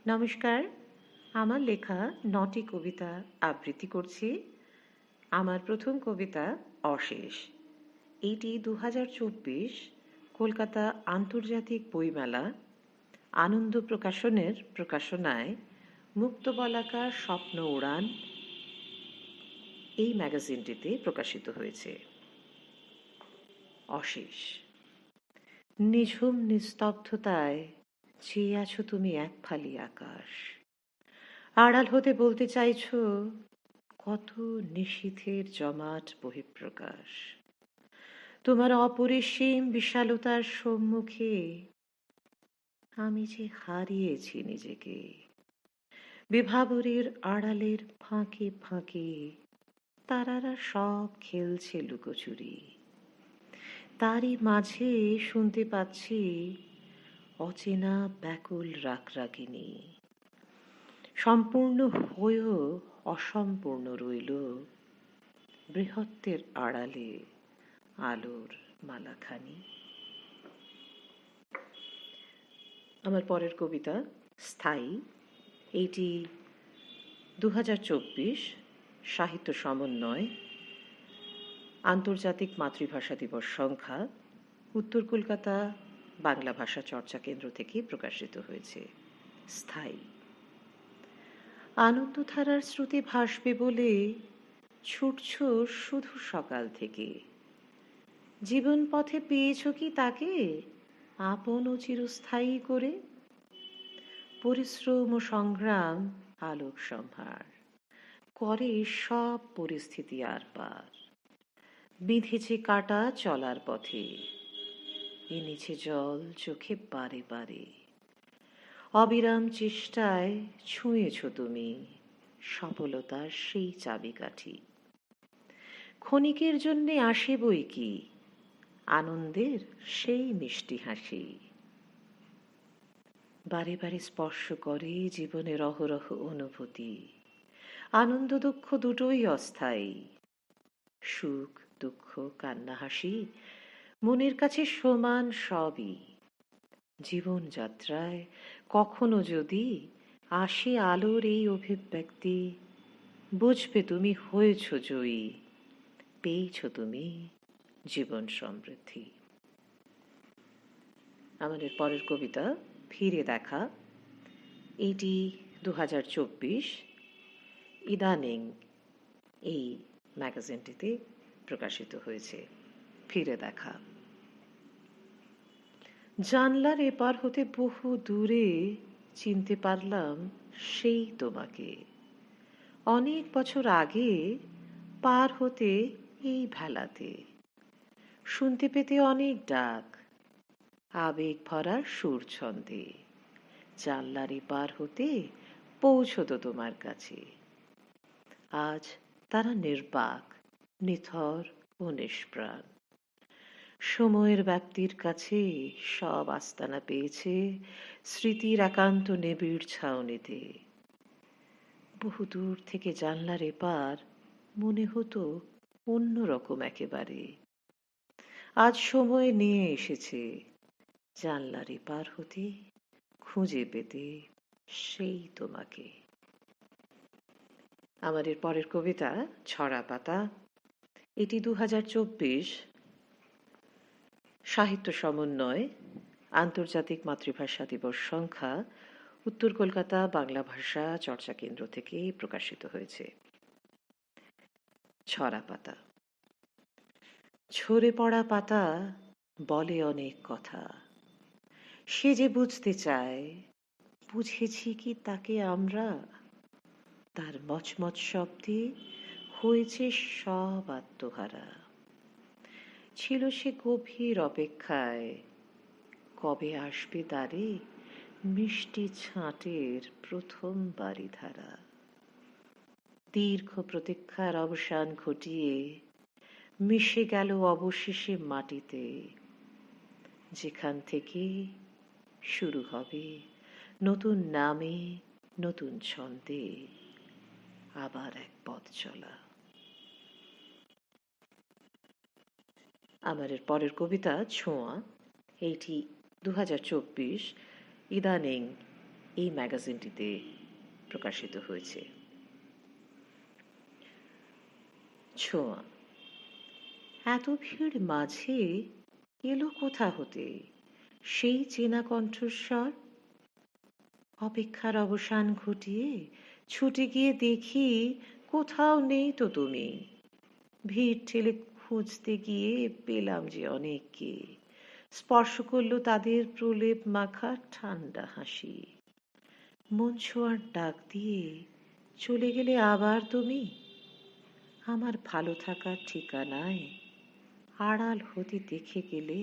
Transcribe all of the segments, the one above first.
নমস্কার। আমার লেখা ৯টি কবিতা আবৃত্তি করছি। আমার প্রথম কবিতা অশেষ। এইটি ২০২৪ কলকাতা আন্তর্জাতিক বইমেলা আনন্দ প্রকাশনের প্রকাশনায় মুক্তবলাকা স্বপ্ন উড়ান এই ম্যাগাজিনটিতে প্রকাশিত হয়েছে। অশেষ। নিঝুম নিস্তব্ধতায় চেয়ে আছো তুমি এক ফালি আকাশ। আড়াল হতে বলতে চাইছ কত নিশীথের জমাট বহিঃপ্রকাশ। তোমার অপরিসীম বিশালতার সম্মুখে আমি যে হারিয়েছি নিজেকে। বিভাবরীর আড়ালের ফাঁকে ফাঁকে তারারা সব খেলছে লুকোচুরি। তারই মাঝে শুনতে পাচ্ছি অচেনা ব্যাকুল রাগরাগিনী। সম্পূর্ণ হয়েও অসম্পূর্ণ রইল বৃহত্তের আড়ালে আলোর মালাখানি। আমার পরের কবিতা স্থায়ী। এইটি ২০২৪ সাহিত্য সমন্বয় আন্তর্জাতিক মাতৃভাষা দিবস সংখ্যা উত্তর কলকাতা বাংলা ভাষা চর্চা কেন্দ্র থেকে প্রকাশিত হয়েছে। স্থায়ী। আনন্দধারার স্রোতে ভাসবে বলে ছুটছ শুধু সকাল থেকে। জীবন পথে পেয়েছ কি তাকে আপন ও চিরস্থায়ী করে? পরিশ্রম ও সংগ্রাম আলোক সম্ভার করে সব পরিস্থিতি আর পার। বিঁধেছে কাটা চলার পথে, এনেছে জল চোখে বারে বারে। অবিরাম চেষ্টায় ছুঁয়েছ তুমি সফলতার সেই চাবিকাঠি। ক্ষণিকের জন্যে আসে বই কি আনন্দের সেই মিষ্টি হাসি। বারে বারে স্পর্শ করে জীবনের অহরহ অনুভূতি। আনন্দ দুঃখ দুটোই অস্থায়ী। সুখ দুঃখ কান্না হাসি মনের কাছে সমান সবই। জীবনযাত্রায় কখনো যদি আসে আলোর এই অভিব্যক্তি, বুঝবে তুমি হয়েছ জয়ী, পেয়েছ তুমি জীবন সমৃদ্ধি। আমাদের পরের কবিতা ফিরে দেখা। এইটি ২০২৪ ইদানিং এই ম্যাগাজিনটিতে প্রকাশিত হয়েছে। ফিরে দেখা। জানলার এপার হতে বহু দূরে চিনতে পারলাম সেই তোমাকে। অনেক বছর আগে পার হতে এই ভেলাতে শুনতে পেতে অনেক ডাক, আবেগ ভরা সুর ছন্দে। জানলার এপার হতে পৌঁছতো তোমার কাছে। আজ তারা নির্বাক, নিথর ও নিষ্প্রাণ। সময়ের ব্যাপ্তির কাছে সব আস্তানা পেয়েছে স্মৃতির একান্ত নিবিড় ছাউনিতে। বহু দূর থেকে জানলার এপার মনে হতো অন্যরকম একেবারে। আজ সময় নিয়ে এসেছে জানলার এপার হতে খুঁজে পেতে সেই তোমাকে। আমাদের পরের কবিতা ছড়া পাতা। এটি ২০২৪ সাহিত্য সমন্বয় আন্তর্জাতিক মাতৃভাষা দিবস সংখ্যা উত্তর কলকাতা বাংলা ভাষা চর্চা কেন্দ্র থেকে প্রকাশিত হয়েছে। ছড়া পাতা। ঝরে পড়া পাতা বলে অনেক কথা, সে যে বুঝতে চায় বুঝেছি কি তাকে আমরা। তার মচমচ শব্দে হয়েছে সব আত্মহারা। ছিল সে গভীর অপেক্ষায় কবে আসবে দ্বারে মিষ্টি ছাঁটের প্রথম বারিধারা। দীর্ঘ প্রতীক্ষার অবসান ঘটিয়ে মিশে গেল অবশেষে মাটিতে, যেখান থেকে শুরু হবে নতুন নামে নতুন ছন্দে আবার এক পথ চলা। আমার পরের কবিতা ছোঁয়া। এইটি ২০২৪ ইদানিং এই ম্যাগাজিনটিতে প্রকাশিত হয়েছে। ছোঁয়া। এত ভিড় মাঝে এলো কোথা হতে সেই চেনা কণ্ঠস্বর? অপেক্ষার অবসান ঘটিয়ে ছুটে গিয়ে দেখি কোথাও নেই তো তুমি। ভিড় ঠেলে খুঁজতে গিয়ে পেলাম যে অনেককে, স্পর্শ করলো তাদের প্রলেপ মাখা ঠান্ডা হাসি। মন ছোঁয়ার ডাক দিয়ে চলে গেলে আবার তুমি আমার ভালো থাকার ঠিকানায় আড়াল হতে দেখে গেলে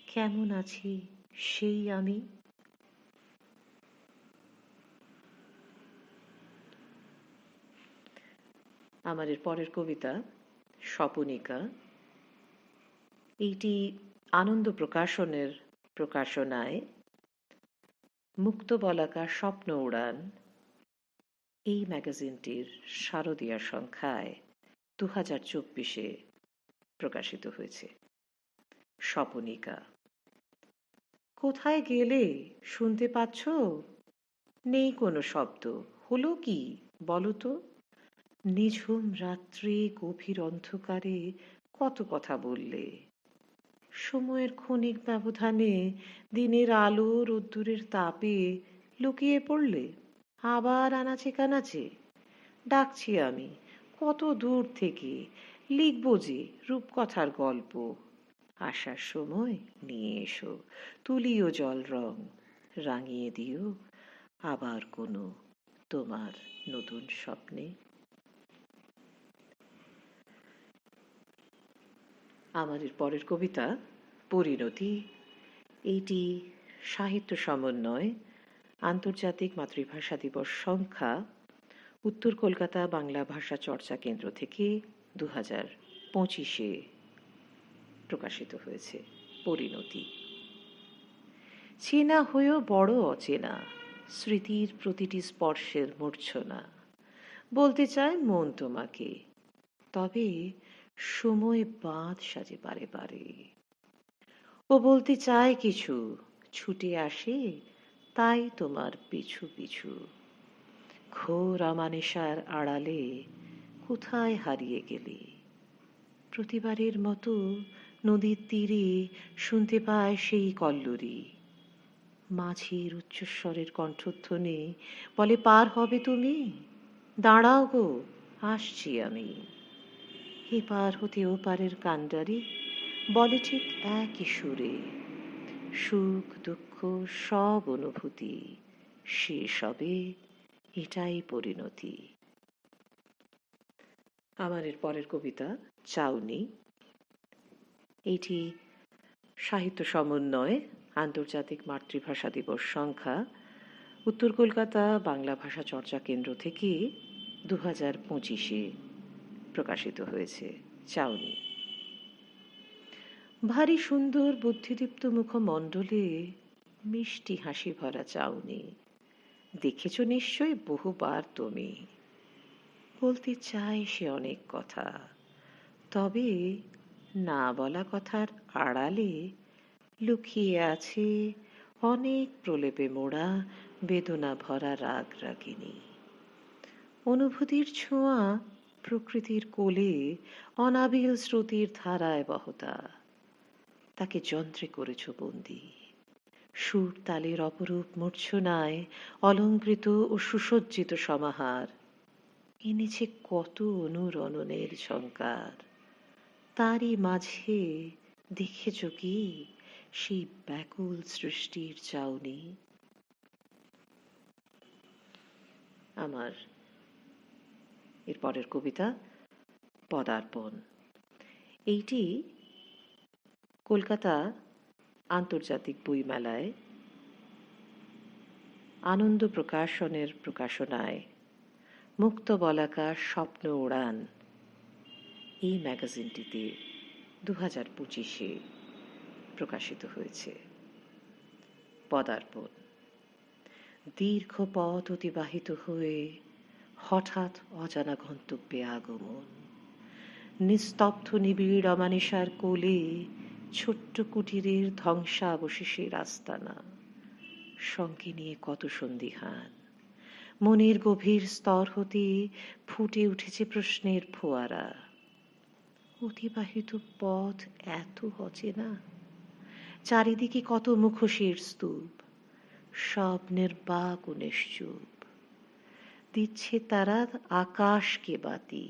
কেমন আছি সেই আমি। আমার এর পরের কবিতা স্বপনিকা। এইটি আনন্দ প্রকাশনের প্রকাশনায় মুক্ত বলাকা স্বপ্ন উড়ান এই ম্যাগাজিনটির শারদীয়া সংখ্যায় 2024 প্রকাশিত হয়েছে। স্বপনিকা। কোথায় গেলে শুনতে পাচ্ছ? নেই কোনো শব্দ, হলো কি বলো তো? নিঝুম রাত্রে গভীর অন্ধকারে কত কথা বললে, সময়ের ক্ষণিক ব্যবধানে দিনের আলো রোদ্দুরের তাপে লুকিয়ে পড়লে আবার আনাচে কানাচে। ডাকছি আমি কত দূর থেকে, লিখব যে রূপকথার গল্প। আসার সময় নিয়ে এসো তুলিও জল রং, রাঙিয়ে দিও আবার কোনো তোমার নতুন স্বপ্নে। আমার এর পরের কবিতা পরিণতি। এইটি সাহিত্য সমন্বয় আন্তর্জাতিক মাতৃভাষা দিবস সংখ্যা উত্তর কলকাতা বাংলা ভাষা চর্চা কেন্দ্র থেকে 2025 প্রকাশিত হয়েছে। পরিণতি। চেনা হয়েও বড় অচেনা, স্মৃতির প্রতিটি স্পর্শের মূর্ছনা। বলতে চায় মন তোমাকে, তবে সময় বাঁধ সাজে বারে বারে। ও বলতে চায় কিছু, ছুটে আসে তাই তোমার পিছু পিছু। ঘোর অমানিসার আড়ালে কোথায় হারিয়ে গেলে? প্রতিবারের মতো নদীর তীরে শুনতে পায় সেই কল্লোরি। মাঝির উচ্চস্বরের কণ্ঠধ্বনি বলে পার হবে তুমি, দাঁড়াও গো আসছি আমি। এপার হতে ওপারের কান্ডারি বলে ঠিক একই সুরে, সুখ দুঃখ সব অনুভূতি শেষ হবে, এটাই পরিণতি। আমার এর পরের কবিতা চাউনি। এইটি সাহিত্য সমন্বয় আন্তর্জাতিক মাতৃভাষা দিবস সংখ্যা উত্তর কলকাতা বাংলা ভাষা চর্চা কেন্দ্র থেকে 2025 প্রকাশিত হয়েছে। চাউনি। ভারী সুন্দর বুদ্ধিদীপ্ত মুখমণ্ডলে মিষ্টি হাসি ভরা চাউনি। দেখেছ নিশ্চয়ই বহুবার তুমি। বলতে চায় সে অনেক কথা, তবে না বলা কথার আড়ালে লুকিয়ে আছে অনেক প্রলেপে মোড়া বেদনা ভরা রাগ রাগিনী। অনুভূতির ছোঁয়া প্রকৃতির কোলে অনাবিল স্রোতের ধারায় বহতা। তাকে যন্ত্রে করেছ বন্দি, সুর তালের অপরূপ মূর্ছনায় অলঙ্কৃত ও সুসজ্জিত সমাহার। এনেছে কত অনুরণনের ঝঙ্কার, তারই মাঝে দেখেছ কি সেই ব্যাকুল সৃষ্টির চাউনি। আমার এর পরের কবিতা পদার্পণ। এইটি কলকাতা আন্তর্জাতিক বইমেলায় আনন্দ প্রকাশনের প্রকাশনায় মুক্ত বলাকা স্বপ্ন উড়ান এই ম্যাগাজিনটিতে 2025 প্রকাশিত হয়েছে। পদার্পণ। দীর্ঘ পথ অতিবাহিত হয়ে হঠাৎ অজানা গন্তব্যে আগমন। নিস্তব্ধ নিবিড় অমানিসার কোলে ছোট্ট কুটিরের ধ্বংসাবশেষের আস্তানা। সঙ্গে নিয়ে কত সন্দিহান, মনের গভীর স্তর হতে ফুটে উঠেছে প্রশ্নের ফোয়ারা। অতিবাহিত পথ এত অচেনা, চারিদিকে কত মুখোশের স্তূপ, সব নির্বাক ও নিশ্চুপ। দিচ্ছে তারা আকাশকে বাতি,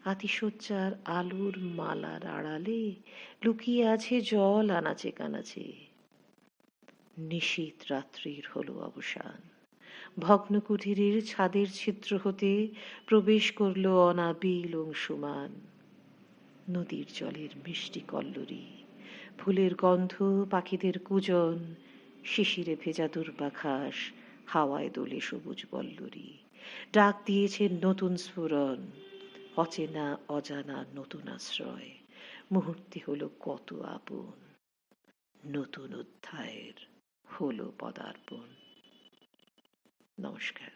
আতিশয্যার আলোর মালার আড়ালে লুকিয়ে আছে জল আনাচে কানাচে। নিশীথ রাত্রির হলো অবসান, ভগ্ন কুঠিরের ছাদের ছিদ্র হতে প্রবেশ করল অনাবিল অংশুমান। নদীর জলের মিষ্টি কল্লোরি, ফুলের গন্ধ, পাখিদের কূজন, শিশিরে ভেজা দুর্বাঘাস, হাওয়ায় দোলে সবুজ বল্লরী, ডাক দিয়েছে নতুন স্ফুরণ, অচেনা অজানা নতুন আশ্রয়। মুহূর্তে হলো কত আপন, নতুন অধ্যায়ের হলো পদার্পণ। নমস্কার।